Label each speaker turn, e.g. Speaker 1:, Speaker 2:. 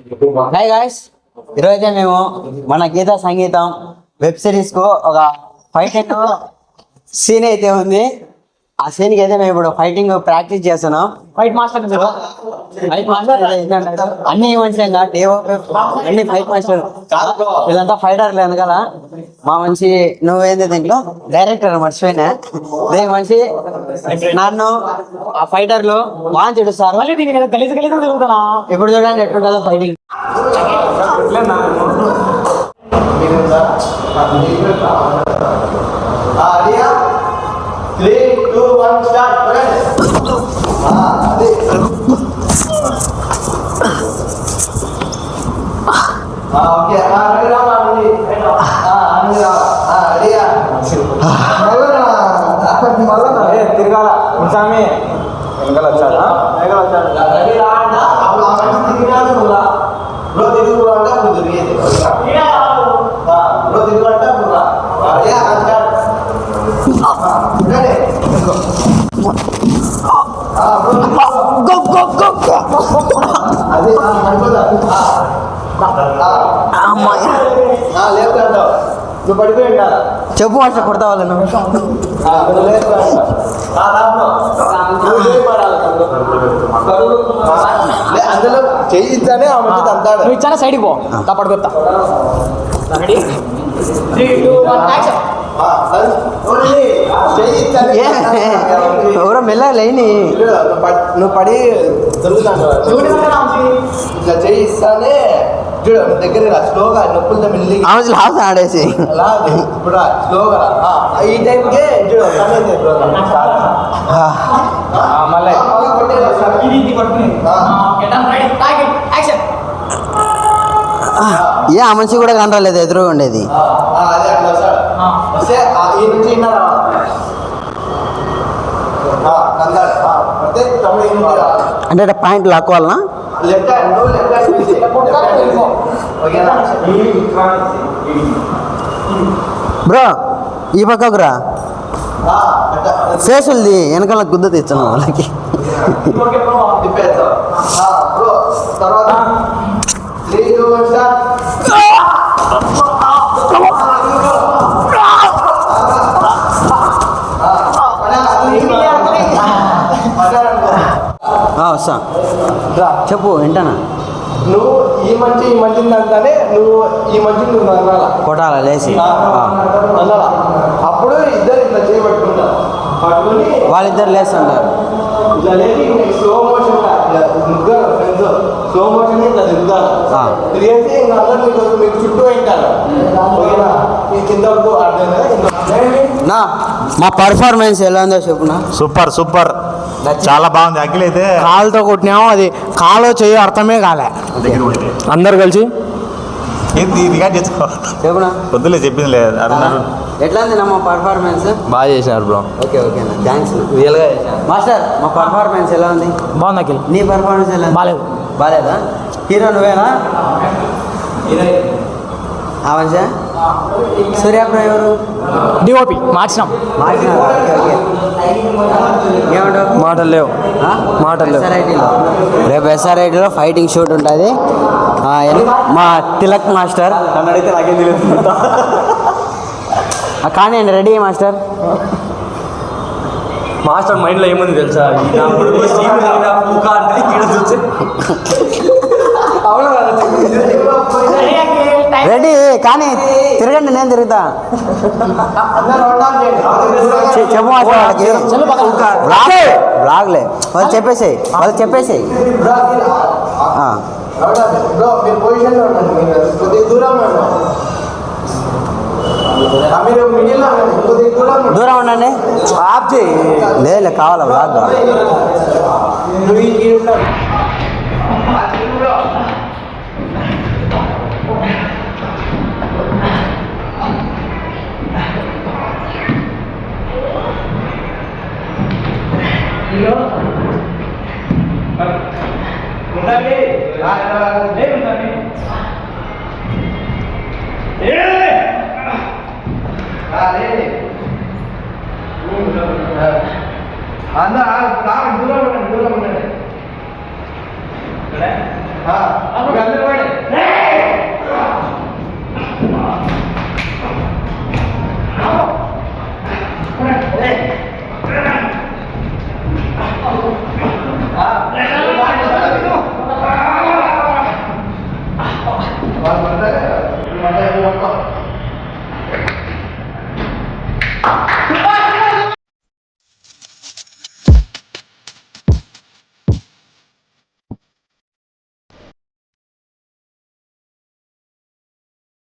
Speaker 1: Hi guys, ఈరోజైతే మేము మన గీతా సంగీతం వెబ్ సిరీస్ కు ఒక ఫైటింగ్ సీన్ అయితే ఉంది. ఆ సీన్ కి అయితే మేము ఇప్పుడు ఫైటింగ్ ప్రాక్టీస్ చేస్తున్నాం.
Speaker 2: ఫైట్ మాస్టర్
Speaker 1: అన్ని మంచిగా అన్ని ఫైట్ మాస్టర్ వీళ్ళంతా ఫైటర్లు వెనకాల. మా మంచి నువ్వేంది దీంట్లో డైరెక్టర్ మర్చిపోయినా మంచి నన్ను ఆ ఫైటర్లు వాన్ చెడుస్తారు. ఇప్పుడు చూడండి ఎట్లుంటుందో fighting.
Speaker 3: Three, two, one, start. Okay. తిరగాల స్వామి వెనకాల వచ్చాడా నువ్వు పడిపోయి ఉంటారా?
Speaker 1: చెప్పు అట్లా కొడతా వాళ్ళను.
Speaker 3: అందులో చేయిస్తానే ఆ మధ్య అంటాడు.
Speaker 2: నువ్వు ఇచ్చానా సైడ్కి పో పడుకొస్తా.
Speaker 1: ఎవరో మెల్ల లేని
Speaker 3: నువ్వు పడి దొరుకుతాను ఇట్లా చేయిస్తానే చూడు దగ్గర స్లోగా నొప్పులతో మెల్లి
Speaker 1: లాస్ ఆడేసి
Speaker 3: ఇప్పుడు స్లోగా ఈ టైంకే చూడు మళ్ళీ
Speaker 1: ఏ ఆ మనిషి కూడా కనరాలేదు, ఎదురుగా ఉండేది.
Speaker 3: అదే అట్లా వస్తాడు వస్తే ఈ నుంచి విన్నారా
Speaker 1: అంటే పాయింట్ లాక్కోవాలనా?
Speaker 3: లెఫ్ట్ హ్యాండ్
Speaker 1: బ్రో ఈ పక్కకు రా. ఫేసులది వెనకాల గుద్ద తెచ్చాను వాళ్ళకి.
Speaker 3: తర్వాత
Speaker 1: వస్తా చెప్పు ఏంటనా.
Speaker 3: నువ్వు ఈ మంచి అంతానే నువ్వు ఈ మంచి నువ్వు అనాలా
Speaker 1: కొట్టాలా లేచి
Speaker 3: అనాలా. అప్పుడు ఇద్దరు ఇట్లా చేయబట్టుకుంటారు, పట్టుకుని
Speaker 1: వాళ్ళిద్దరు లేస్తుంటారు.
Speaker 3: ఇట్లా లేచి స్లో మోషన్ ముగ్గురు ఫ్రెండ్స్ స్లో మోషన్ ఇట్లా తిరుగుతారు. తిరిగేసి ఇంకా అందరు మీకు చుట్టూ ఉంటారు. ఓకేనా? ఈ కింద
Speaker 1: నా మా పర్ఫార్మెన్స్ ఎలా ఉందో చెప్పునా.
Speaker 4: సూపర్ సూపర్, చాలా బాగుంది. అఖిల్ అయితే
Speaker 2: కాలుతో కొట్టినాము, అది కాలో చేయ అర్థమే కాలే. అందరు కలిసి
Speaker 1: చెప్పునా
Speaker 4: వద్దులే చెప్పింది లేదు.
Speaker 1: ఎట్లా ఉంది నా మా పర్ఫార్మెన్స్?
Speaker 4: బాగా చేసినారు బ్రో.
Speaker 1: ఓకే ఓకేనా, థ్యాంక్స్. రియల్గా మాస్టర్ మా పర్ఫార్మెన్స్ ఎలా ఉంది?
Speaker 2: బాగుంది అఖిల్.
Speaker 1: నీ పర్ఫార్మెన్స్ ఎలా? బాగాలేదా? హీరో నువ్వేనా? అవన్సా సూర్యాపురం ఎవరు?
Speaker 2: డిఓపి మార్చినాం.
Speaker 1: ఏమంటావు?
Speaker 2: మాటలు లేవు.
Speaker 1: ఎస్ఆర్ఐటీలో రేపు ఎస్ఆర్ఐటీలో ఫైటింగ్ షూట్ ఉంటుంది. మా తిలక్ మాస్టర్
Speaker 4: నన్ను అడిగితే నాకేం తెలియదు.
Speaker 1: కానీ రెడీ మాస్టర్.
Speaker 2: మాస్టర్ మైండ్లో ఏముంది తెలుసా?
Speaker 1: రెడీ కానీ తిరగండి, నేను తిరుగుతా. చెప్పు మాస్టర్ వాళ్ళకి బ్లాగ్లే వాళ్ళు చెప్పేసాయి
Speaker 3: మీరు పొజిషన్లో ఉండండి, కొద్దిగా దూరంలో మీరు మిడిల్లో కొద్దిగా
Speaker 1: దూరం ఉండండి. ఆప్ చేయి. లేదు కావాలా బ్లాగ్
Speaker 3: దూరం ఉండండి. అందరూ వాడే